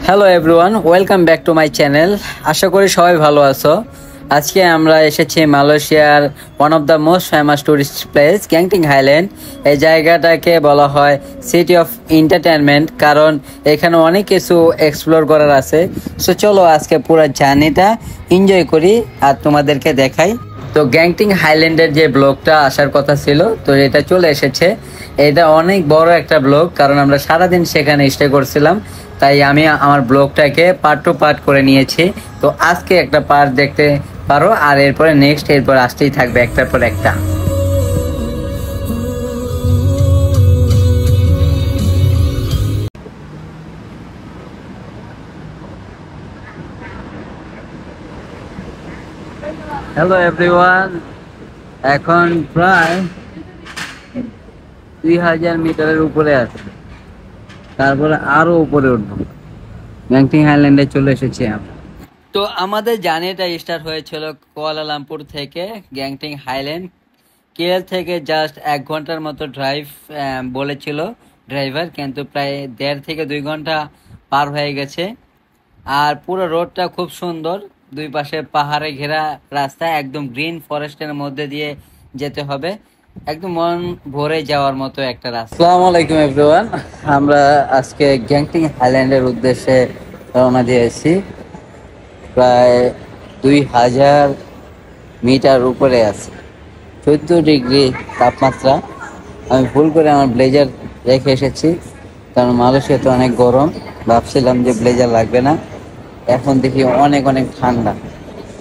Hello everyone, welcome back to my channel. আশা করি সবাই ভালো আছো। আজকে আমরা এসেছি মালয়েশিয়ার one of the most famous tourist place Genting Highland. এই জায়গাটাকে বলা হয় সিটি অফ এন্টারটেনমেন্ট, কারণ এখানে অনেক কিছু এক্সপ্লোর করার আছে। সো চলো আজকে পুরো জার্নিটা এনজয় করি আর তোমাদেরকে দেখাই। তো গ্যাংটিং হাইল্যান্ডের যে ব্লগটা আসার কথা ছিল, তো এটা চলে এসেছে। এটা অনেক বড় একটা ব্লগ, কারণ আমরা সারাদিন সেখানে স্টে করছিলাম, তাই আমি আমার ব্লগটাকে পার্ট টু পার্ট করে নিয়েছি। তো আজকে একটা পার্ট দেখতে পারো, আর এরপরে নেক্সট এরপর আসতেই থাকবে একটার পর একটা। হ্যালো এভরিওয়ান, এখন প্রায় 2000 মিটারের উপরে আছে, তারপরে আরো উপরে উঠবো। গ্যাংটিং হাইল্যান্ডে চলে এসেছি আমরা। তো আমাদের জার্নিটা স্টার্ট হয়েছিল কুয়ালালামপুর থেকে গ্যাংটিং হাইল্যান্ড। কেএল থেকে জাস্ট 1 ঘন্টার মতো ড্রাইভ বলেছিল ড্রাইভার, কিন্তু প্রায় 1.5 থেকে 2 ঘন্টা পার হয়ে গেছে। আর পুরো রোডটা খুব সুন্দর, দুই পাশে পাহাড়ে ঘেরা রাস্তা, একদম গ্রিন ফরেস্টের মধ্যে দিয়ে যেতে হবে, একদম মন ভরে যাওয়ার মতো একটা রাস্তা। আসসালামু আলাইকুম এভরিওয়ান, আমরা আজকে গ্যাংটিং হাইল্যান্ডের উদ্দেশ্যে রওনা দিয়েছি। প্রায় 2000 মিটার উপরে আছে, 14 ডিগ্রি তাপমাত্রা। আমি ভুল করে আমার ব্লেজার রেখে এসেছি, কারণ মালয়েশিয়াতে অনেক গরম। ভাবছিলাম যে ব্লেজার লাগবে না, এখন দেখি অনেক অনেক ঠান্ডা।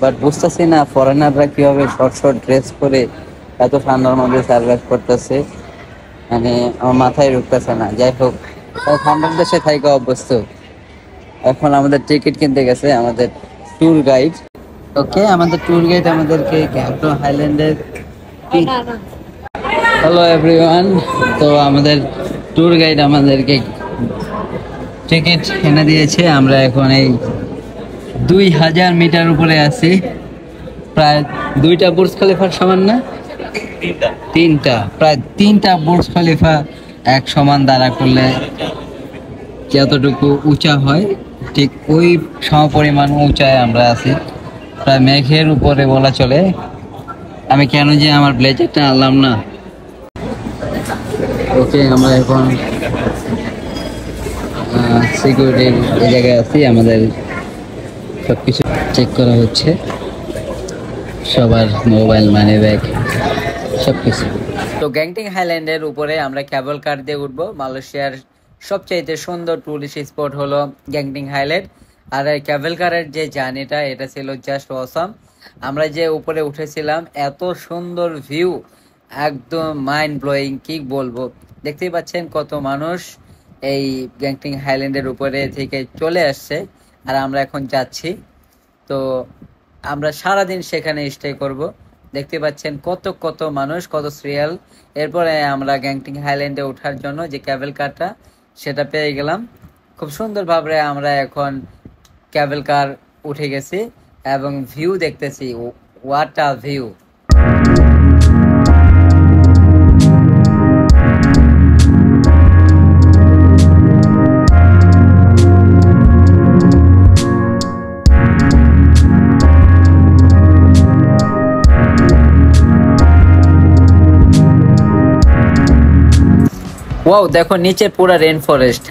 বাট বুঝতেছি না ফরেনাররা কীভাবে শর্ট শর্ট ড্রেস করে এত ঠান্ডার মধ্যে সার্ভাইভ করতেছে, মানে আমার মাথায় ঢুকতেছে না। যাই হোক, ঠান্ডার দেশে থাকা অভ্যস্ত। এখন আমাদের টিকিট কিনতে গেছে আমাদের ট্যুর গাইড। ওকে, আমাদের ট্যুর গাইড আমাদেরকে গ্যাংটং হাইল্যান্ডের। হ্যালো এভরিওয়ান, তো আমাদের ট্যুর গাইড আমাদেরকে টিকিট এনে দিয়েছে। আমরা এখন এই 2000 মিটার উপরে আছি, প্রায় 2টা বুর্জ খলিফার সমান না, প্রায় 3টা বুর্জ খলিফা এক সমান দাঁড়া করলে যতটুকু উঁচা হয়, ঠিক ওই সমপরিমাণ উঁচায় আমরা আছি, প্রায় মেঘের উপরে বলা চলে। আমি কেন যে আমার ব্লেজারটা আনলাম না। ওকে, আমরা এখন সিকিউরিটির এই জায়গায় আছি, আমাদের সবকিছু চেক করা হচ্ছে, সবার মোবাইল, মানি ব্যাগ, সবকিছু। তো গ্যাংটিং হাইল্যান্ডের উপরে আমরা কেবল কার দিয়ে উঠবো। মালয়েশিয়ার সবচাইতে সুন্দর টুরিস্ট স্পট হলো গ্যাংটিং হাইল্যান্ড। আর এই কেবল কারের যে জার্নিটা, এটা ছিল জাস্ট অসাম। আমরা যে উপরে উঠেছিলাম, এত সুন্দর ভিউ, একদম মাইন্ড ব্লোয়িং, কি বলবো। দেখতেই পাচ্ছেন কত মানুষ এই গ্যাংটিং হাইল্যান্ডের উপরে থেকে চলে আসছে, আর আমরা এখন যাচ্ছি। তো আমরা সারাদিন সেখানে স্টে করব। দেখতে পাচ্ছেন কত কত মানুষ, কত সিরিয়াল। এরপরে আমরা গ্যাংটিং হাইল্যান্ডে ওঠার জন্য যে ক্যাবেল কারটা, সেটা পেয়ে গেলাম। খুব সুন্দরভাবে আমরা এখন ক্যাবেল কার উঠে গেছি এবং ভিউ দেখতেছি। What a view! ওয়াও, দেখো নিচে পুরো রেন ফরেস্ট।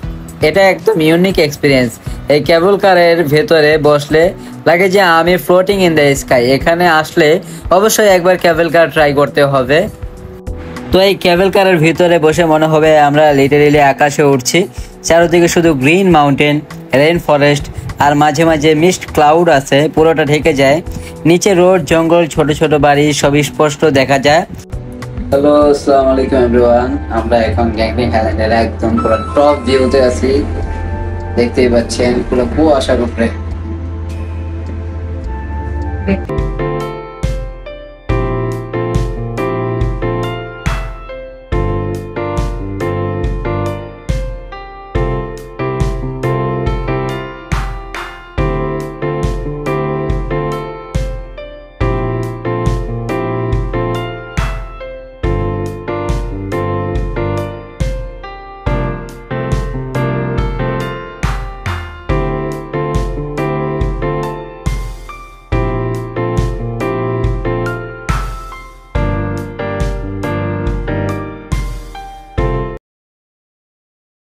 এটা একদম ইউনিক এক্সপিরিয়েন্স। এই কেবল কারের ভেতরে বসলে লাগে যে আমি ফ্লোটিং ইন দ্য স্কাই। এখানে আসলে অবশ্যই একবার কেবল কার ট্রাই করতে হবে। তো এই কেবল কারের ভিতরে বসে মনে হবে আমরা লিটারেলি আকাশে উঠছি। চারদিকে শুধু গ্রিন মাউন্টেন, রেন ফরেস্ট, আর মাঝে মাঝে মিস্ট ক্লাউড আছে, পুরোটা ঢেকে যায়। নিচে রোড, জঙ্গল, ছোট ছোট বাড়ি, সব স্পষ্ট দেখা যায়। হ্যালো, আসসালামু আলাইকুম এভরিওয়ান। আমরা এখন গ্যাংটিং হাইল্যান্ডের একদম পুরো টপ ভিউতে আছি। দেখতেই পাচ্ছেন পুরো কুয়াশার উপরে।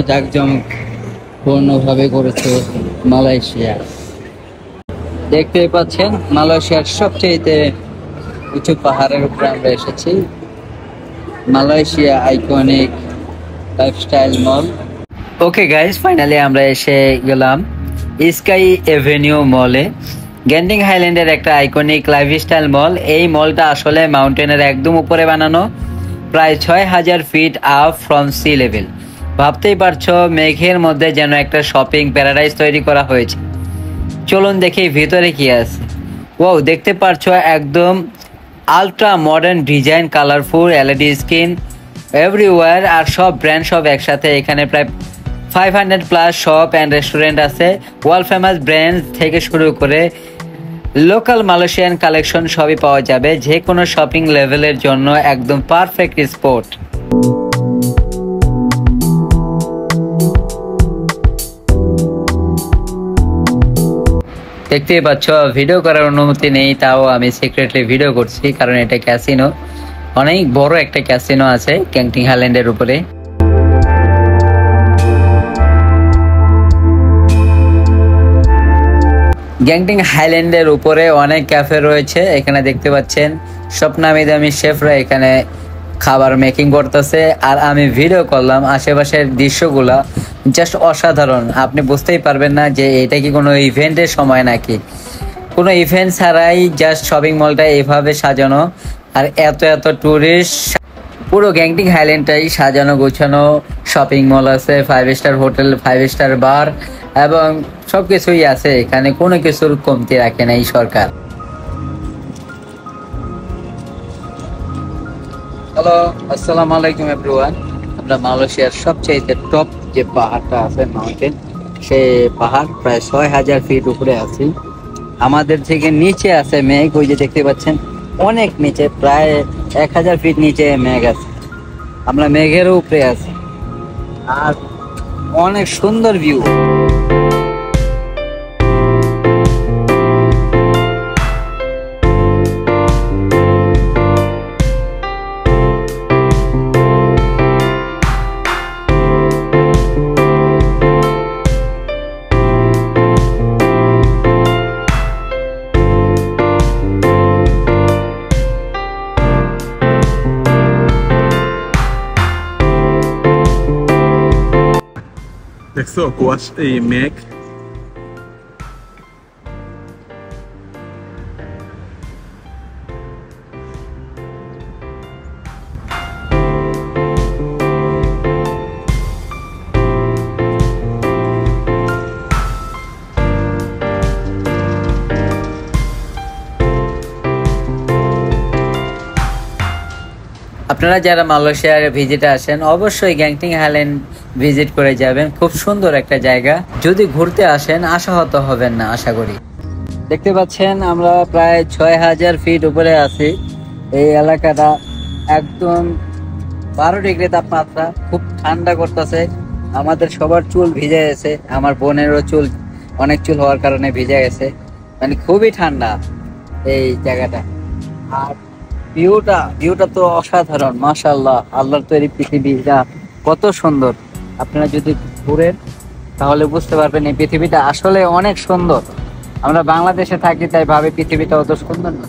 জাঁকজমক পূর্ণভাবে করেছে মালয়েশিয়া। দেখতেই পাচ্ছেন মালয়েশিয়ার সবচেয়ে উঁচু পাহাড়ের উপরে আমরা এসেছি। মালয়েশিয়া আইকনিক লাইফস্টাইল মল। ওকে গাইস, ফাইনালি আমরা এসে গেলাম স্কাই এভিনিউ মলে। গেন্টিং হাইল্যান্ডের একটা আইকনিক লাইফস্টাইল মল। এই মলটা আসলে মাউন্টেনের একদম উপরে বানানো, প্রায় 6000 feet up from sea level. ভাবতেই পারছো মেঘের মধ্যে যেন একটা শপিং প্যারাডাইস তৈরি করা হয়েছে। চলুন দেখি ভিতরে কি আছে। ও দেখতে পারছো একদম ultra modern design, colourful LED screen everywhere, আর সব ব্র্যান্ড সব একসাথে। এখানে প্রায় 500 প্লাস শপ অ্যান্ড রেস্টুরেন্ট আছে। ওয়ার্ল্ড ফেমাস ব্র্যান্ড থেকে শুরু করে লোকাল মালয়েশিয়ান কালেকশন সবই পাওয়া যাবে। যে কোনো শপিং লেভেলের জন্য একদম পারফেক্ট স্পট। দেখতেই পাচ্ছ ভিডিও করার অনুমতি নেই, তাও আমি সিক্রেটলি ভিডিও করছি, কারণ এটা ক্যাসিনো। অনেক বড় একটা ক্যাসিনো আছে গেন্টিং হাইল্যান্ডের উপরে। গেন্টিং হাইল্যান্ডের উপরে অনেক ক্যাফে রয়েছে। এখানে দেখতে পাচ্ছেন সব নামি দামি শেফরা এখানে খাবার মেকিং করতেছে, আর আমি ভিডিও করলাম। আশেপাশের দৃশ্যগুলা জাস্ট অসাধারণ। আপনি বুঝতেই পারবেন না যে এটা কি কোনো ইভেন্টের সময় নাকি। কোনো ইভেন্ট ছাড়াই জাস্ট শপিং মলটা এভাবে সাজানো, আর এত এত টুরিস্ট। পুরো গেন্টিং হাইল্যান্ডটাই সাজানো গোছানো শপিং মল আছে, 5 স্টার হোটেল, 5 স্টার বার এবং সবকিছুই আছে এখানে। কোনো কিছুর কমতি রাখে নাই সরকার। হ্যালো, আসসালামু আলাইকুম এভরিওয়ান। আমরা মালয়েশিয়ার সবচেয়ে টপ যে পাহাড়টা আছে মাউন্টেন, সেই পাহাড় প্রায় 6000 ফিট উপরে আছি। আমাদের থেকে নিচে আছে মেঘ, ওই যে দেখতে পাচ্ছেন অনেক নিচে, প্রায় 1000 ফিট নিচে মেঘ আছে। আমরা মেঘের উপরে আছি, আর অনেক সুন্দর ভিউ। দেখছো কুয়াশা, এই মেঘ। আপনারা যারা মালয়েশিয়ার ভিজিটে আসেন অবশ্যই গেন্টিং হাইল্যান্ড ভিজিট করে যাবেন। খুব সুন্দর একটা জায়গা। যদি ঘুরতে আসেন আশাহত হবেন না আশা করি। দেখতে পাচ্ছেন আমরা প্রায় 6000 ফিট উপরে আছি। এই এলাকাটা একদম 12 ডিগ্রি তাপমাত্রা, খুব ঠান্ডা করতেছে। আমাদের সবার চুল ভিজে গেছে, আমার বোনেরও চুল, অনেক চুল হওয়ার কারণে ভিজে গেছে। মানে খুবই ঠান্ডা এই জায়গাটা। আর ভিউটা তো অসাধারণ, মাশাআল্লাহ। আল্লাহর তৈরি পৃথিবীটা কত সুন্দর। আপনারা যদি ঘুরেন তাহলে বুঝতে পারবেন এই পৃথিবীটা আসলে অনেক সুন্দর। আমরা বাংলাদেশে থাকি তাই ভাবে পৃথিবীটা অত সুন্দর না,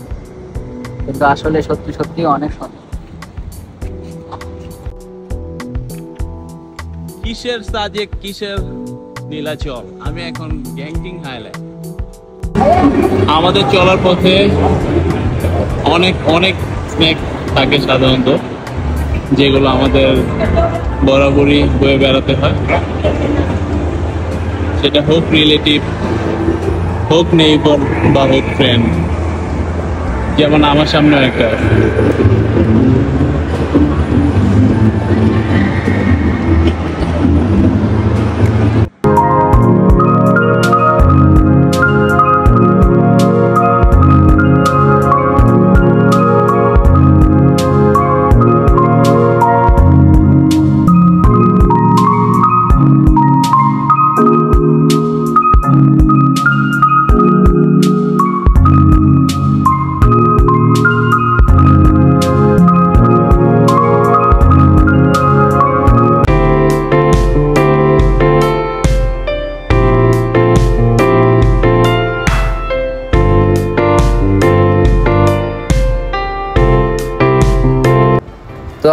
কিন্তু আসলে সত্যি সত্যি অনেক সুন্দর। কিসের সাজেক, কিসের নীলাচল। আমি এখন গেন্টিং হাইল্যান্ড। আমাদের চলার পথে অনেক অনেক স্ন্যাক থাকে সাধারণত, যেগুলো আমাদের বরাবরই বয়ে বেড়াতে হয়। সেটা হোক রিলেটিভ, হোক নেইবার বা হোক ফ্রেন্ড। যেমন আমার সামনেও একটা আছে।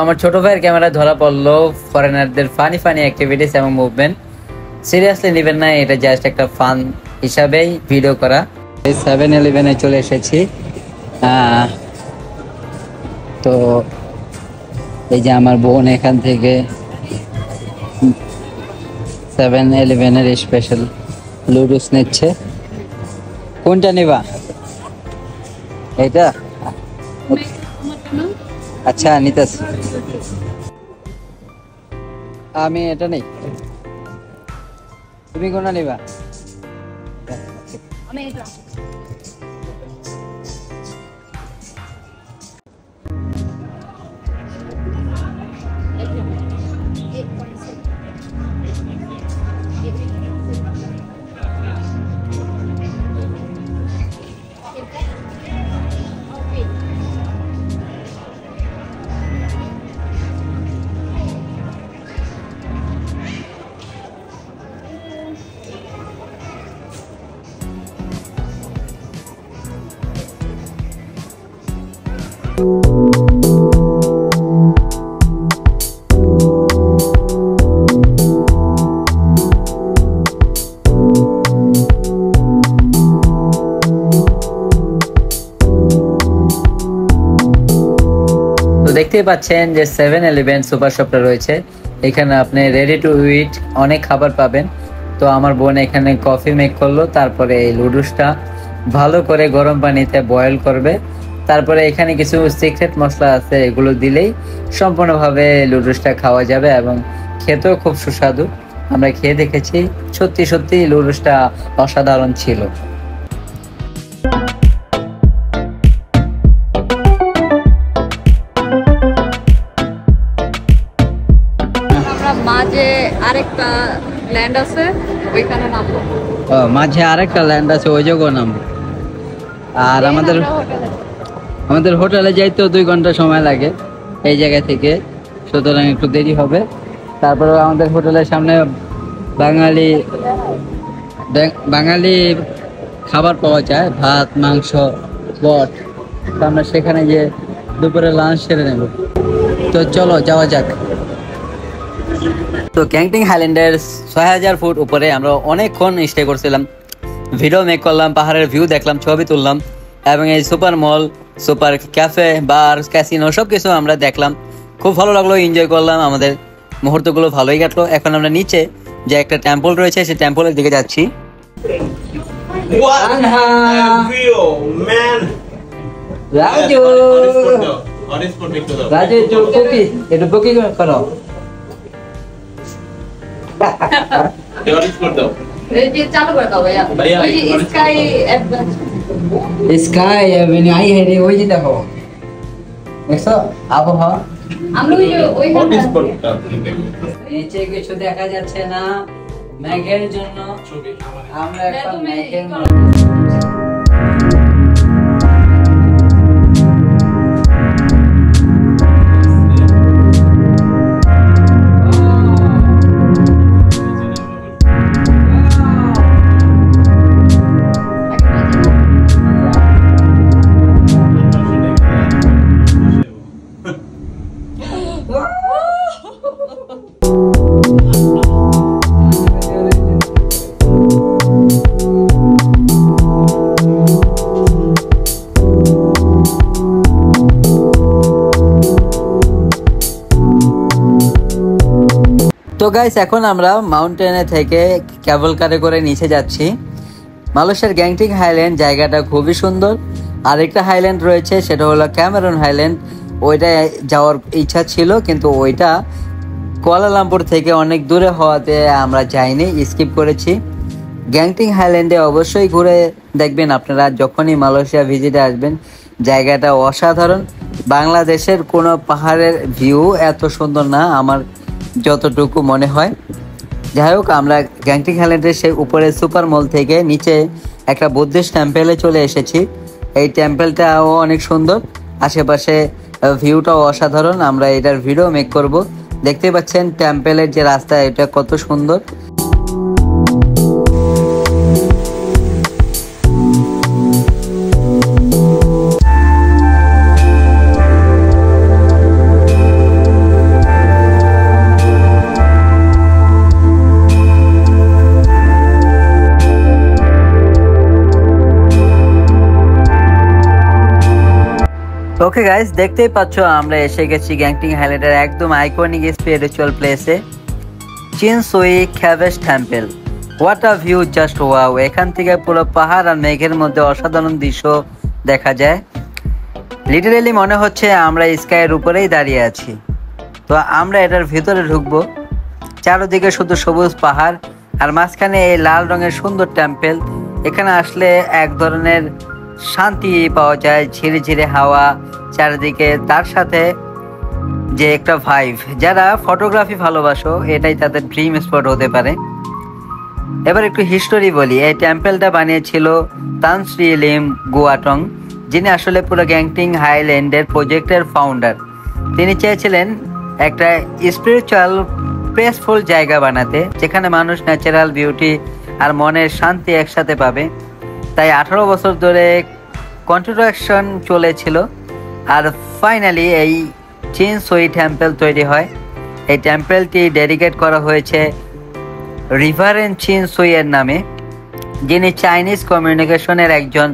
আমার ছোট ভাইয়ের ক্যামেরা ধরা পড়লো ফরেনারদের ফানি ফানি অ্যাক্টিভিটিস এবং মুভমেন্ট। সিরিয়াসলি নেবেন না, এটা জাস্ট একটা ফান হিসাবেই ভিডিও করা। 7-Eleven চলে এসেছি। তো এই যে আমার বোন এখান থেকে 7-Eleven স্পেশাল লুডুস নিচ্ছে। কোনটা নেবা? এটা আচ্ছা নিতেছি। আমি এটা নেই, তুমি কোনটা নেবা? দেখতেই পাচ্ছেন যে 7-Eleven সুপার শপটা রয়েছে। এখানে আপনি রেডি টু ইট অনেক খাবার পাবেন। তো আমার বোন এখানে কফি মেক করলো, তারপরে এই লুডুসটা ভালো করে গরম পানিতে বয়েল করবে। তারপরে এখানে কিছু সিক্রেট মশলা আছে, এগুলো দিলেই সম্পূর্ণভাবে লুডুসটা খাওয়া যাবে এবং খেতেও খুব সুস্বাদু। আমরা খেয়ে দেখেছি, সত্যি সত্যি লুডুসটা অসাধারণ ছিল। মাঝে আরেকটা ল্যান্ড আছে, ওইখানে নামবো। মাঝে আরেকটা ল্যান্ড আছে, ওই জায়গায় নামবো। আর আমাদের হোটেলে যাইতে 2 ঘন্টা সময় লাগে এই জায়গা থেকে, সুতরাং একটু দেরি হবে। তারপরে আমাদের হোটেলের সামনে বাঙালি খাবার পাওয়া যায়, ভাত, মাংস, বট। তো আমরা সেখানে যে দুপুরে লাঞ্চ সেরে নেব। তো চলো যাওয়া যাক। তো গ্যাংটিং হাইল্যান্ডের 6000 ফুট উপরে আমরা অনেকক্ষণ স্টে করছিলাম, ভিডিও মেক করলাম, পাহাড়ের ভিউ দেখলাম, ছবি তুললাম এবং এই সুপার মল, সুপার ক্যাফে, বার, ক্যাসিনো সবকিছু আমরা দেখলাম। খুব ভালো লাগলো, এনজয় করলাম, আমাদের মুহূর্তগুলো ভালোই কাটলো। এখন আমরা নিচে যে একটা টেম্পল রয়েছে সেই টেম্পলের দিকে যাচ্ছি। রাজু একটু বুকিং করো। স্কাই ওই যে দেখো, দেখছো আবহাওয়া। নিচে কিছু দেখা যাচ্ছে না মেঘের জন্য, আমরা এখন মেঘের তো গাইস, এখন আমরা মাউন্টেনে থেকে কেবল কারে করে নিচে যাচ্ছি। মালয়েশিয়ার গ্যাংটিং হাইল্যান্ড জায়গাটা খুবই সুন্দর। আরেকটা হাইল্যান্ড রয়েছে, সেটা হলো ক্যামেরন হাইল্যান্ড। ওইটা যাওয়ার ইচ্ছা ছিল, কিন্তু ওইটা কুয়ালালামপুর থেকে অনেক দূরে হওয়াতে আমরা যাইনি, স্কিপ করেছি। গ্যাংটিং হাইল্যান্ডে অবশ্যই ঘুরে দেখবেন আপনারা যখনই মালয়েশিয়া ভিজিটে আসবেন। জায়গাটা অসাধারণ। বাংলাদেশের কোনো পাহাড়ের ভিউ এত সুন্দর না আমার যতটুকু মনে হয়। যাই হোক, আমরা গ্যাংটিং হাইল্যান্ডের সেই উপরে সুপার মল থেকে নিচে একটা বুদ্ধিস্ট টেম্পেলে চলে এসেছি। এই টেম্পেলটাও অনেক সুন্দর, আশেপাশে ভিউটাও অসাধারণ। আমরা এটার ভিডিও মেক করব। দেখতে পাচ্ছেন টেম্পেলের যে রাস্তা, এটা কত সুন্দর। ওকে গাইস, দেখতেই পাচ্ছ আমরা এসে গেছি গ্যাংটিং হাইল্যান্ডের একদম আইকনিক স্পিরিচুয়াল প্লেসে, Chin Swee caves temple. What a view, just wow. এখান থেকে পুরো পাহাড় আর মেঘের মধ্যে অসাধারণ দৃশ্য দেখা যায়। লিটারেলি মনে হচ্ছে আমরা স্কাইয়ের উপরেই দাঁড়িয়ে আছি। তো আমরা এটার ভিতরে ঢুকবো। চারদিকে শুধু সবুজ পাহাড় আর মাঝখানে এই লাল রঙের সুন্দর টেম্পল। এখানে আসলে এক ধরনের শান্তি পাওয়া যায়, ঝিরে ঝিরে হাওয়া চারিদিকে, তার সাথে যে একটা ভাইব। যারা ফটোগ্রাফি ভালোবাসো, এটাই তাদের ড্রিম স্পট হতে পারে। এবার একটু হিস্টোরি বলি। এই টেম্পলটা বানিয়েছিল তান শ্রী লিম গুয়াটং, যিনি আসলে পুরো গ্যাংটিং হাইল্যান্ডের প্রজেক্টের ফাউন্ডার। তিনি চেয়েছিলেন একটা স্পিরিচুয়াল পিসফুল জায়গা বানাতে, যেখানে মানুষ ন্যাচারাল বিউটি আর মনের শান্তি একসাথে পাবে। তাই 18 বছর ধরে কনস্ট্রাকশন চলেছিল আর ফাইনালি এই চিন সুই টেম্পল তৈরি হয়। এই টেম্পলটি ডেডিকেট করা হয়েছে রিভারেন্ড চিন সুই এর নামে, যিনি চাইনিজ কমিউনিকেশনের একজন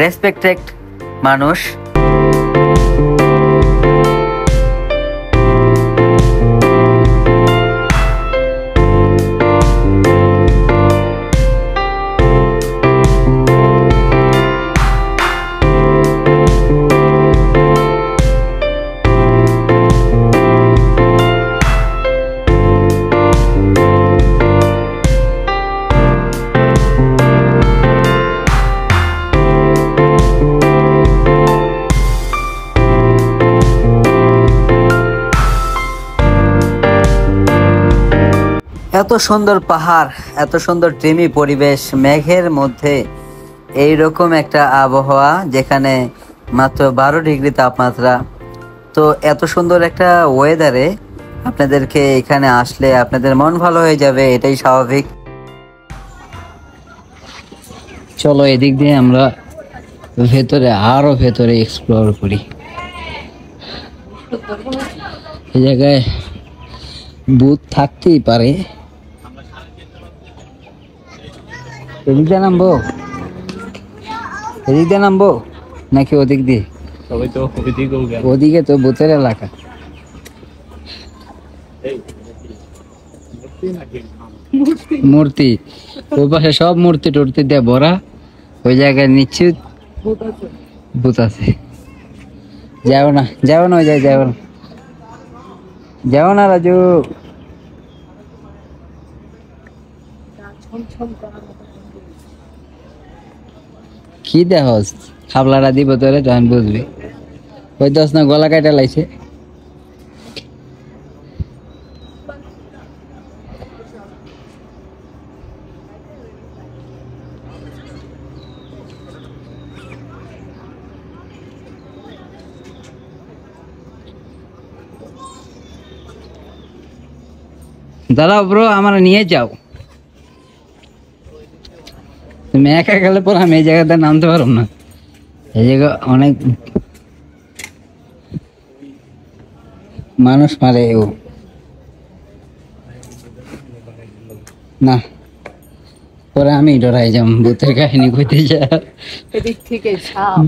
রেসপেক্টেড মানুষ। এত সুন্দর পাহাড়, এত সুন্দর ড্রিমি পরিবেশ, মেঘের মধ্যে এই রকম একটা আবহাওয়া, যেখানে মাত্র 12 ডিগ্রি তাপমাত্রা। তো এত সুন্দর একটা ওয়েদারে আপনাদেরকে এখানে আসলে আপনাদের মন ভালো হয়ে যাবে, এটাই স্বাভাবিক। চলো এদিক দিয়ে আমরা আরো ভেতরে এক্সপ্লোর করি। এই জায়গায় ভূত থাকতেই পারে। এদিক দিয়ে নামবো নাকি ওদিক দিয়ে? ওদিকে তো ভূতের এলাকা। মূর্তি ওই পাশে সব মূর্তি টুর্তি দিয়ে ভরা। ওই জায়গায় নিশ্চিত ভূত আছে। যাও না ওই জায়গায় যাও না রাজু। কি দেখ খাবলাটা দিব তোরে, তখন বুঝবি। ওই দশ না গলা কাটা লাইছে। দাঁড়াও ব্রো, আমার নিয়ে যাও। তুমি একা গেলে পর আমি এই জায়গাতে নামতে পারবো না। এই জায়গা অনেক মানুষ মারে ও না, পরে আমি ডরাই যাম। ভূতের কাহিনী কইতে যা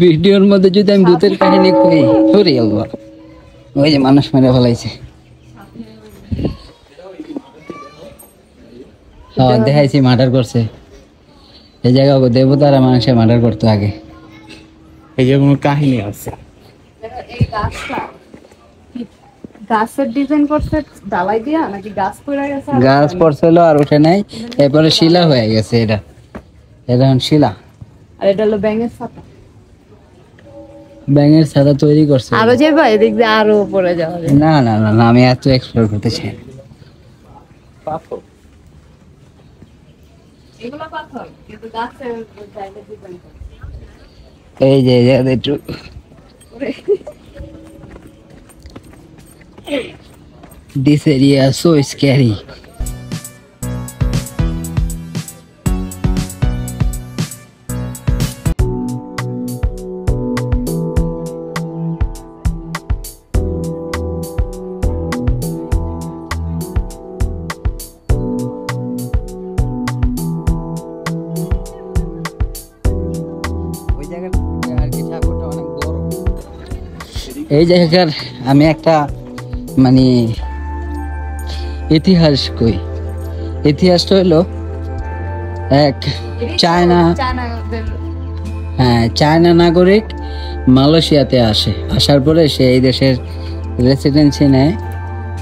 ভিডিওর মধ্যে যদি আমি ভূতের কাহিনী কই, সরি আল্লাহ, ওই যে মানুষ মেরে ফেলাইছে। হ্যাঁ দেখাইছি, মার্ডার করছে। এই জায়গা দেবতারা মানুষের মার্ডার করতো আগে। এই যে কোনো কাহিনী আছে। গাছের ডিজাইন করছে ডালাই দিয়া নাকি গাছ পড়ে গেছে? গাছ পড়ছিল আর উঠে নাই, এরপরে শিলা হয়ে গেছে। এটা এখন শিলা। আর এটা হলো ব্যাঙের ছাতা। ব্যাঙের ছাতা তৈরি করছে। আরো যাবে এদিক দিয়ে, আরো উপরে যাওয়া যায়। না না না না, আমি এত এক্সপ্লোর করতে চাই। পাথর এগুলো পাথর, কিন্তু গাছের জায়গা ডিজাইন করে। এই যে একটু this area is so scary. ওই জায়গাটা আর কি ঠাকুরটা অনেক বড়। এই জায়গার আমি একটা মানে ইতিহাস কই। ইতিহাসটা হলো এক চায়না নাগরিক মালয়েশিয়াতে আসার পরে সে এই দেশের রেসিডেন্সি নেয়।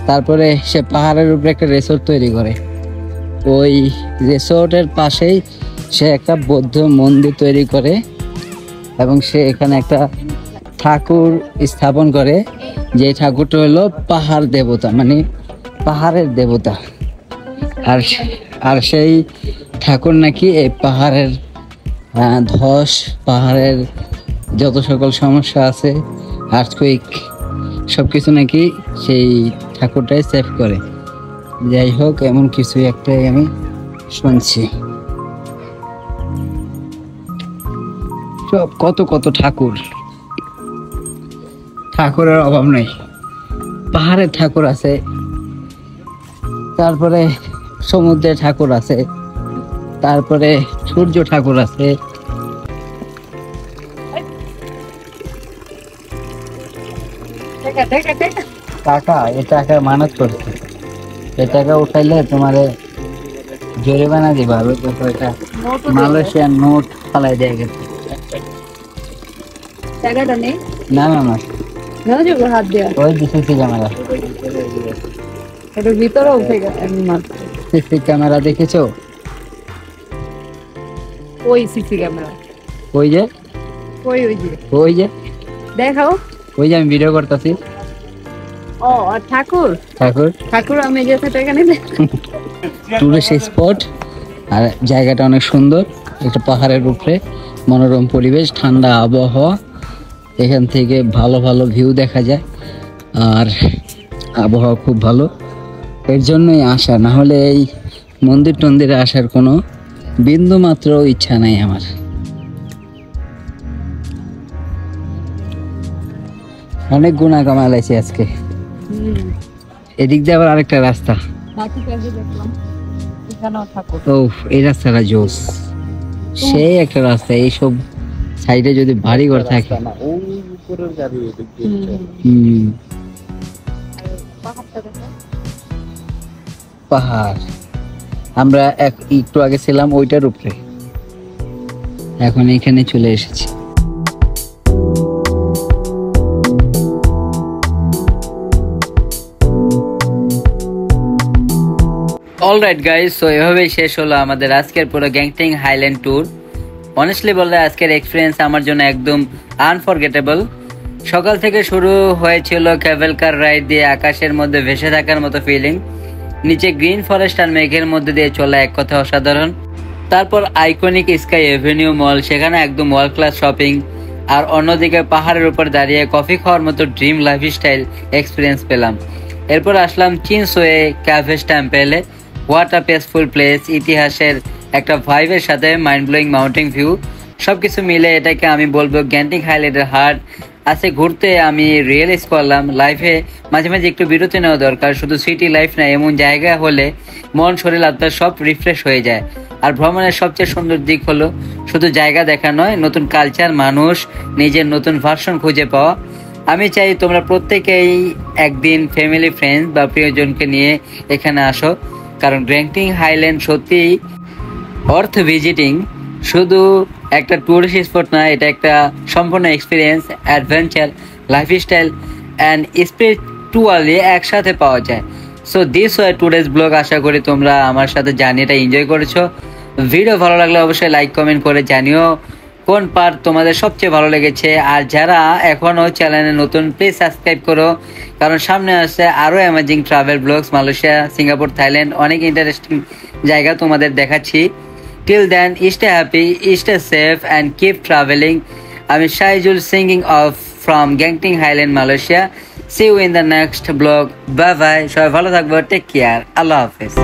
তারপরে সে পাহাড়ের উপরে একটা রিসোর্ট তৈরি করে। ওই রিসোর্টের পাশেই সে একটা বৌদ্ধ মন্দির তৈরি করে এবং সে এখানে একটা ঠাকুর স্থাপন করে, যে ঠাকুরটা হলো পাহাড় দেবতা, মানে পাহাড়ের দেবতা। আর সেই ঠাকুর নাকি এই পাহাড়ের ধস, পাহাড়ের যত সকল সমস্যা আছে, আর্থকুইক, সবকিছু নাকি সেই ঠাকুরটাই সেভ করে। যাই হোক, এমন কিছু একটাই আমি শুনছি। সব কত কত ঠাকুরের অভাব নেই। পাহাড়ের ঠাকুর আছে, তারপরে সমুদ্রের ঠাকুর আছে, তারপরে সূর্য ঠাকুর আছে। টাকা, এ টাকা মানত করছে, এ টাকা উঠাইলে তোমারে জরিমানা দিবা। এটা মালয়েশিয়ার নোট ফালাই দেয়া গেছে। টাকাটা নেই না না না, হাত দেওয়া ওই সিসি ক্যামেরা, এটা ভিতরে উঠে গেছে। সিসি ক্যামেরা দেখেছো? ওই সিসি ক্যামেরা, ওই যে ওই যে দেখাও, ওই যে আমি ভিডিও করতেছি। ও আর ঠাকুর আমি যেতে টাকা নিলে। টুরিস্ট স্পট, আর জায়গাটা অনেক সুন্দর। একটা পাহাড়ের উপরে মনোরম পরিবেশ, ঠান্ডা আবহাওয়া, এখান থেকে ভালো ভালো ভিউ দেখা যায়, আর আবহাওয়া খুব ভালো। এর জন্যই আসা, না হলে এই মন্দির টন্দিরে আসার কোনো বিন্দু মাত্র ইচ্ছা নাই আমার। অনেক গুণা কামাইছি আজকে। এদিক দিয়ে আবার আরেকটা রাস্তা, ও এই রাস্তাটা জোস, সেই একটা রাস্তা। এইসব সাইডে যদি বাড়ি ঘর থাকে, পাহাড়। আমরা একটু আগে ছিলাম ওইটার উপরে, এখন এখানে চলে এসেছি। অলরাইট গাইস, সো এভাবেই শেষ হলো আমাদের আজকের পুরো গ্যাংটং হাইল্যান্ড ট্যুর। অনেস্টলি বললে আজকের এক্সপিরিয়েন্স আমার জন্য একদম আনফরগেটেবল। সকাল থেকে শুরু হয়েছিল ক্যাভেল কার রাইড দিয়ে, আকাশের মধ্যে ভেসে থাকার মতো ফিলিং, নিচে গ্রিন ফরেস্ট আর মেঘের মধ্যে দিয়ে চলা, এক কথা অসাধারণ। তারপর আইকনিক স্কাই এভিনিউ মল, সেখানে একদম ওয়ার্ল্ড ক্লাস শপিং, আর অন্যদিকে পাহাড়ের উপর দাঁড়িয়ে কফি খাওয়ার মতো ড্রিম লাইফস্টাইল এক্সপিরিয়েন্স পেলাম। এরপর আসলাম চিনসোয়ে ক্যাভেস টেম্পেলে। হোয়াট আ পিসফুল প্লেস, ইতিহাসের একটা ভাইবের সাথে মাইন্ড ব্লোয়িং মাউন্টেন ভিউ, সবকিছু মিলে এটাকে আমি বলবো গ্যাংটং হাইল্যান্ডের হার্ট। আজকে ঘুরতে আমি রিয়েলাইজ করলাম লাইফে মাঝে মাঝে একটু বিরতি নেওয়া দরকার। শুধু সিটি লাইফ না, এমন জায়গা হলে মন, শরীর, আত্মা সব রিফ্রেশ হয়ে যায়। আর ভ্রমণের সবচেয়ে সুন্দর দিক হলো শুধু জায়গা দেখা নয়, নতুন কালচার, মানুষ, নিজের নতুন ভার্সন খুঁজে পাওয়া। আমি চাই তোমরা প্রত্যেকেই একদিন ফ্যামিলি, ফ্রেন্ডস বা প্রিয়জনকে নিয়ে এখানে আসো, কারণ গ্যাংটং হাইল্যান্ড সত্যিই অর্থ ভিজিটিং। শুধু একটা টুরিস্ট স্পট না, এটা একটা সম্পূর্ণ experience, adventure, lifestyle and spiritually একসাথে পাওয়া যায়। So this were today's blog. আশা করি তোমরা আমার সাথে জার্নিটা এনজয় করেছো। ভিডিও ভালো লাগলে অবশ্যই লাইক কমেন্ট করে জানিও কোন পার্ট তোমাদের সবচেয়ে ভালো লেগেছে। আর যারা এখনো চ্যানেলে নতুন, প্লিজ সাবস্ক্রাইব করো, কারণ সামনে আসছে আরো amazing travel blogs, Malaysia, Singapore, Thailand, অনেক ইন্টারেস্টিং জায়গা তোমাদের দেখাচ্ছি। Till then, stay happy, stay safe and keep travelling. আমি Shahijul signing off from Genting Highland, Malaysia. See you in the next blog. Bye bye, সবাই ভালো থাকবো, টেক কেয়ার, আল্লাহ হাফেজ।